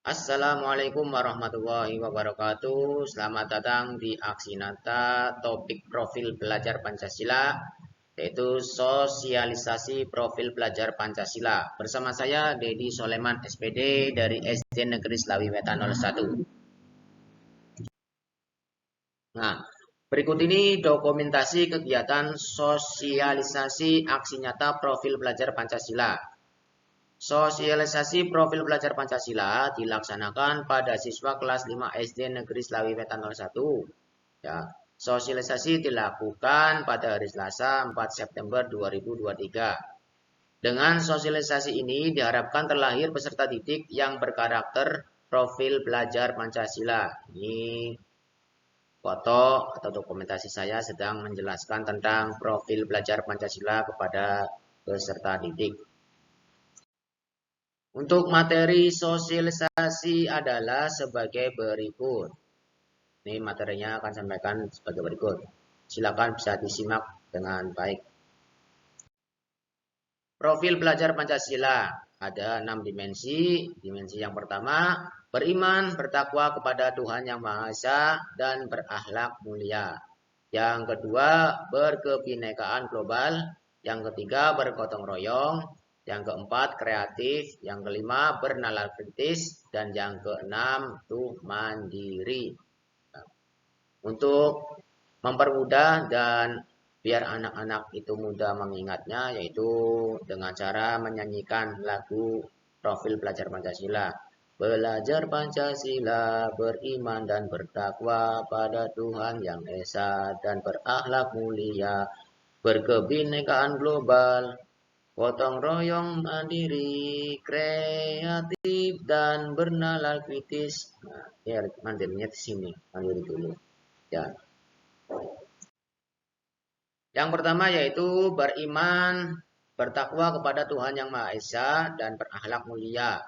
Assalamualaikum warahmatullahi wabarakatuh. Selamat datang di Aksi Nyata topik profil pelajar Pancasila, yaitu sosialisasi profil pelajar Pancasila. Bersama saya Dedi Soleman SPD dari SD Negeri Slawi Wetan 01. Nah, berikut ini dokumentasi kegiatan sosialisasi aksi nyata profil pelajar Pancasila. Sosialisasi profil pelajar Pancasila dilaksanakan pada siswa kelas 5 SD Negeri Slawi Wetan 01. Ya, sosialisasi dilakukan pada hari Selasa 4 September 2023. Dengan sosialisasi ini diharapkan terlahir peserta didik yang berkarakter profil pelajar Pancasila. Ini foto atau dokumentasi saya sedang menjelaskan tentang profil pelajar Pancasila kepada peserta didik. Untuk materi sosialisasi adalah sebagai berikut. Ini materinya akan sampaikan sebagai berikut. Silakan bisa disimak dengan baik. Profil pelajar Pancasila ada 6 dimensi. Dimensi yang pertama, beriman, bertakwa kepada Tuhan Yang Maha Esa dan berakhlak mulia. Yang kedua, berkebinekaan global. Yang ketiga, bergotong royong. Yang keempat, kreatif. Yang kelima, bernalar kritis. Dan yang keenam, itu mandiri. Untuk mempermudah dan biar anak-anak itu mudah mengingatnya, yaitu dengan cara menyanyikan lagu profil pelajar Pancasila. Belajar Pancasila, beriman dan bertakwa pada Tuhan Yang Esa dan berakhlak mulia, berkebinekaan global, gotong royong mandiri, kreatif dan bernalar kritis. Nah, ya mandirinya di sini, mandiri dulu. Ya. Yang pertama yaitu beriman, bertakwa kepada Tuhan Yang Maha Esa dan berakhlak mulia.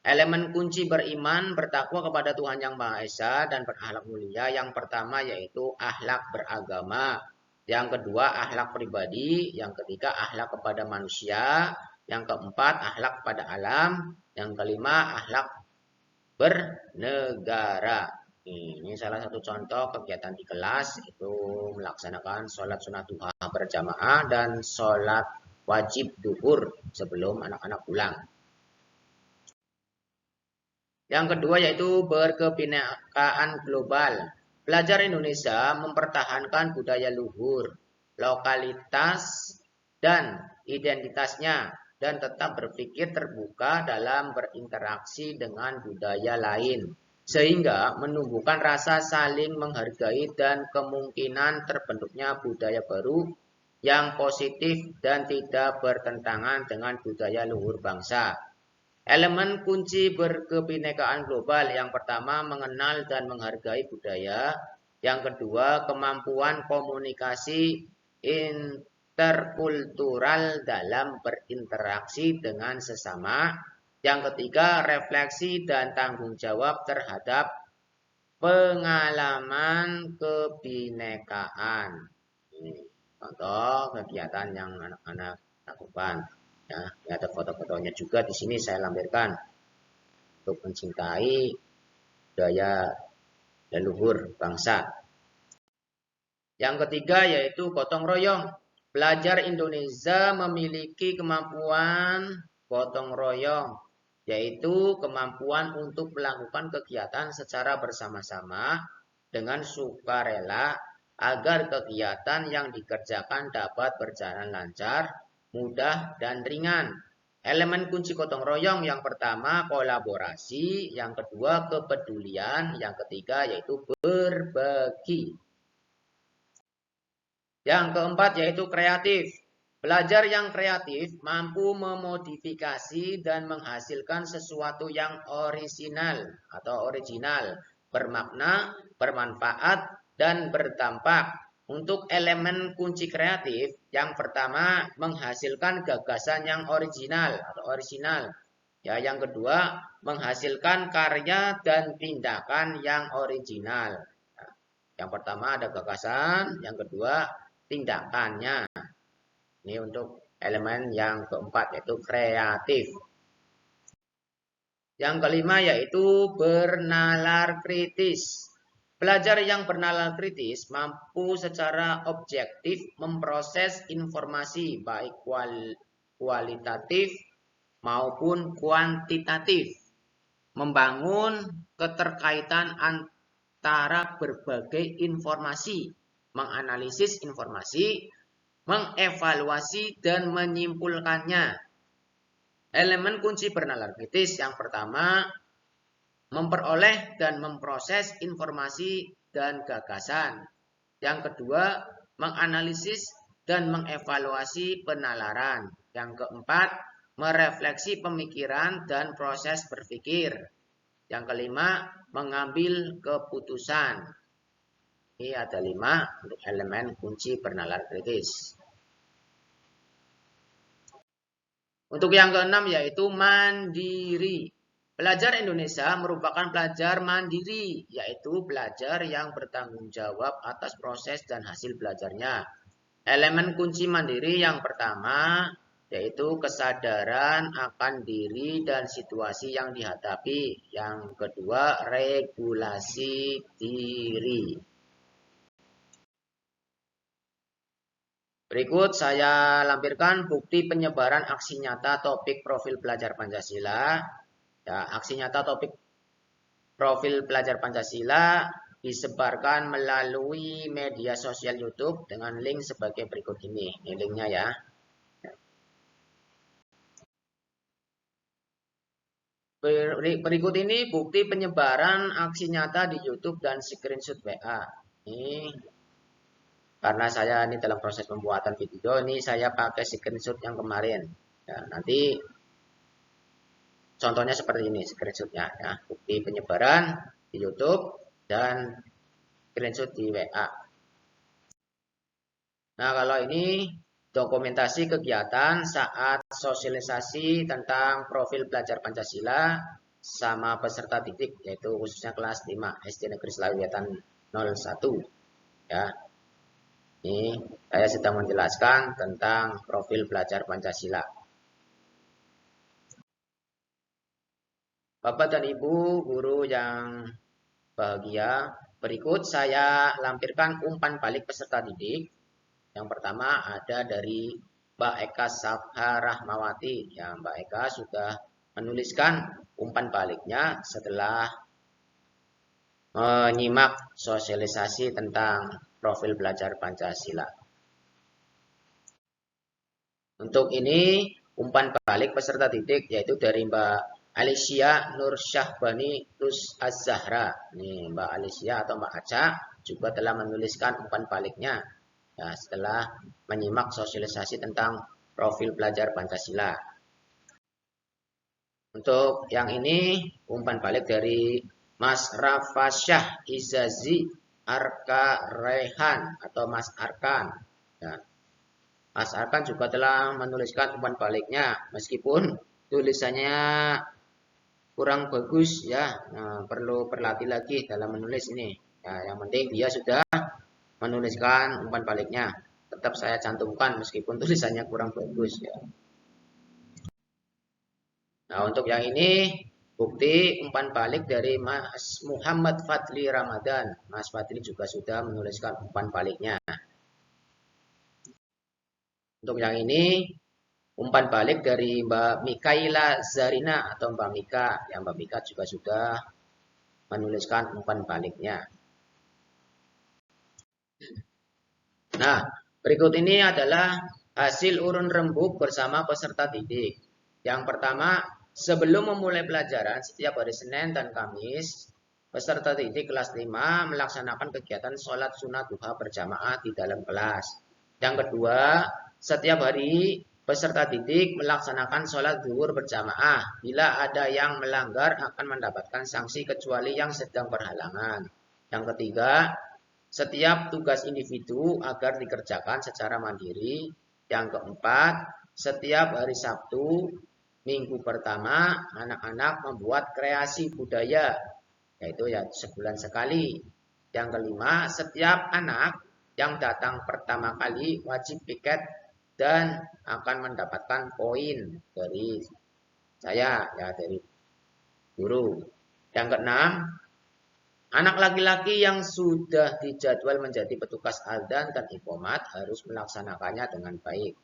Elemen kunci beriman, bertakwa kepada Tuhan Yang Maha Esa dan berakhlak mulia. Yang pertama yaitu akhlak beragama. Yang kedua akhlak pribadi. Yang ketiga akhlak kepada manusia. Yang keempat akhlak kepada alam. Yang kelima akhlak bernegara. Ini salah satu contoh kegiatan di kelas, itu melaksanakan sholat sunat duha berjamaah dan sholat wajib duhur sebelum anak-anak pulang. Yang kedua yaitu berkebinekaan global. Pelajar Indonesia mempertahankan budaya luhur, lokalitas, dan identitasnya, dan tetap berpikir terbuka dalam berinteraksi dengan budaya lain, sehingga menumbuhkan rasa saling menghargai dan kemungkinan terbentuknya budaya baru yang positif dan tidak bertentangan dengan budaya luhur bangsa. Elemen kunci berkebinekaan global yang pertama mengenal dan menghargai budaya, yang kedua kemampuan komunikasi interkultural dalam berinteraksi dengan sesama, yang ketiga refleksi dan tanggung jawab terhadap pengalaman kebinekaan. Ini contoh kegiatan yang anak-anak lakukan. Ya, ada foto-fotonya juga di sini saya lampirkan untuk mencintai budaya leluhur bangsa. Yang ketiga yaitu gotong royong. Pelajar Indonesia memiliki kemampuan gotong royong, yaitu kemampuan untuk melakukan kegiatan secara bersama-sama dengan sukarela agar kegiatan yang dikerjakan dapat berjalan lancar, mudah, dan ringan. Elemen kunci gotong royong yang pertama kolaborasi, yang kedua kepedulian, yang ketiga yaitu berbagi. Yang keempat yaitu kreatif. Pelajar yang kreatif mampu memodifikasi dan menghasilkan sesuatu yang original, bermakna, bermanfaat, dan berdampak. Untuk elemen kunci kreatif, yang pertama menghasilkan gagasan yang original. Ya, yang kedua menghasilkan karya dan tindakan yang original. Yang pertama ada gagasan, yang kedua tindakannya. Ini untuk elemen yang keempat yaitu kreatif. Yang kelima yaitu bernalar kritis. Pelajar yang bernalar kritis mampu secara objektif memproses informasi baik kualitatif maupun kuantitatif, membangun keterkaitan antara berbagai informasi, menganalisis informasi, mengevaluasi dan menyimpulkannya. Elemen kunci bernalar kritis yang pertama, memperoleh dan memproses informasi dan gagasan. Yang kedua, menganalisis dan mengevaluasi penalaran. Yang keempat, merefleksi pemikiran dan proses berpikir. Yang kelima, mengambil keputusan. Ini ada 5 untuk elemen kunci bernalar kritis. Untuk yang keenam yaitu mandiri. Pelajar Indonesia merupakan pelajar mandiri, yaitu pelajar yang bertanggung jawab atas proses dan hasil belajarnya. Elemen kunci mandiri yang pertama yaitu kesadaran akan diri dan situasi yang dihadapi. Yang kedua, regulasi diri. Berikut saya lampirkan bukti penyebaran aksi nyata topik profil pelajar Pancasila. Ya, aksi nyata topik profil pelajar Pancasila disebarkan melalui media sosial YouTube dengan link sebagai berikut ini. Ini linknya ya. Berikut ini bukti penyebaran aksi nyata di YouTube dan screenshot WA. Ini karena saya ini dalam proses pembuatan video, ini saya pakai screenshot yang kemarin. Ya, nanti contohnya seperti ini screenshotnya ya, bukti penyebaran di YouTube dan screenshot di WA. Nah, kalau ini dokumentasi kegiatan saat sosialisasi tentang profil pelajar Pancasila sama peserta didik, yaitu khususnya kelas 5 SD Negeri Selawiyatan 01 ya. Ini saya sedang menjelaskan tentang profil pelajar Pancasila. Bapak dan Ibu guru yang bahagia, berikut saya lampirkan umpan balik peserta didik. Yang pertama ada dari Mbak Eka Sabha Rahmawati. Ya, Mbak Eka sudah menuliskan umpan baliknya setelah menyimak sosialisasi tentang profil belajar Pancasila. Untuk ini umpan balik peserta didik yaitu dari Mbak Alicia Nur Syahbani Tus Az-Zahra. Nih, Mbak Alicia atau Mbak Aca juga telah menuliskan umpan baliknya ya, setelah menyimak sosialisasi tentang profil pelajar Pancasila. Untuk yang ini umpan balik dari Mas Rafasyah Izazi Arka Rehan atau Mas Arkan. Ya. Mas Arkan juga telah menuliskan umpan baliknya meskipun tulisannya kurang bagus ya. Nah, perlu berlatih lagi dalam menulis ini. Ya, yang penting dia sudah menuliskan umpan baliknya. Tetap saya cantumkan meskipun tulisannya kurang bagus ya. Nah, untuk yang ini bukti umpan balik dari Mas Muhammad Fadli Ramadan. Mas Fadli juga sudah menuliskan umpan baliknya. Untuk yang ini umpan balik dari Mbak Mikaila Zarina atau Mbak Mika. Yang Mbak Mika juga sudah menuliskan umpan baliknya. Nah, berikut ini adalah hasil urun rembuk bersama peserta didik. Yang pertama, sebelum memulai pelajaran setiap hari Senin dan Kamis, peserta didik kelas 5 melaksanakan kegiatan sholat sunat duha berjamaah di dalam kelas. Yang kedua, setiap hari peserta didik melaksanakan sholat zuhur berjamaah. Bila ada yang melanggar akan mendapatkan sanksi kecuali yang sedang berhalangan. Yang ketiga, setiap tugas individu agar dikerjakan secara mandiri. Yang keempat, setiap hari Sabtu, minggu pertama, anak-anak membuat kreasi budaya, yaitu ya sebulan sekali. Yang kelima, setiap anak yang datang pertama kali wajib piket dan akan mendapatkan poin dari saya, ya dari guru. Yang keenam, anak laki-laki yang sudah dijadwal menjadi petugas adzan dan iqomat harus melaksanakannya dengan baik.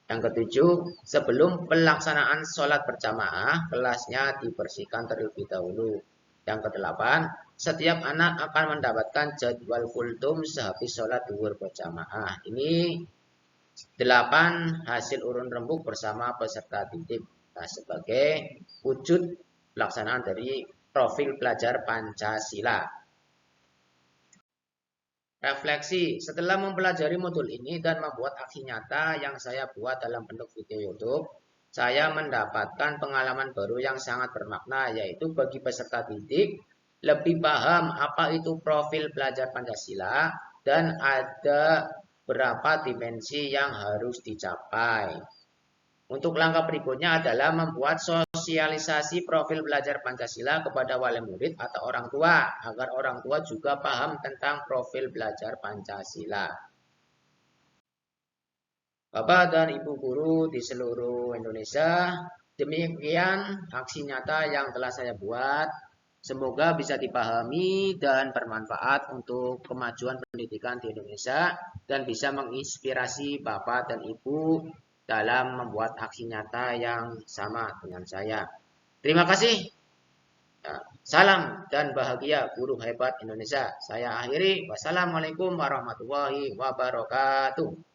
Yang ketujuh, sebelum pelaksanaan sholat berjamaah, kelasnya dibersihkan terlebih dahulu. Yang kedelapan, setiap anak akan mendapatkan jadwal kultum sehabis sholat duhur berjamaah. Ini 8 hasil urun rembuk bersama peserta didik. Nah, sebagai wujud pelaksanaan dari profil pelajar Pancasila. Refleksi, setelah mempelajari modul ini dan membuat aksi nyata yang saya buat dalam bentuk video YouTube, saya mendapatkan pengalaman baru yang sangat bermakna, yaitu bagi peserta didik lebih paham apa itu profil pelajar Pancasila dan ada berapa dimensi yang harus dicapai. Untuk langkah berikutnya adalah membuat sosialisasi profil belajar Pancasila kepada wali murid atau orang tua, agar orang tua juga paham tentang profil belajar Pancasila. Bapak dan Ibu guru di seluruh Indonesia, demikian aksi nyata yang telah saya buat. Semoga bisa dipahami dan bermanfaat untuk kemajuan pendidikan di Indonesia dan bisa menginspirasi Bapak dan Ibu dalam membuat aksi nyata yang sama dengan saya. Terima kasih. Salam dan bahagia guru hebat Indonesia. Saya akhiri. Wassalamualaikum warahmatullahi wabarakatuh.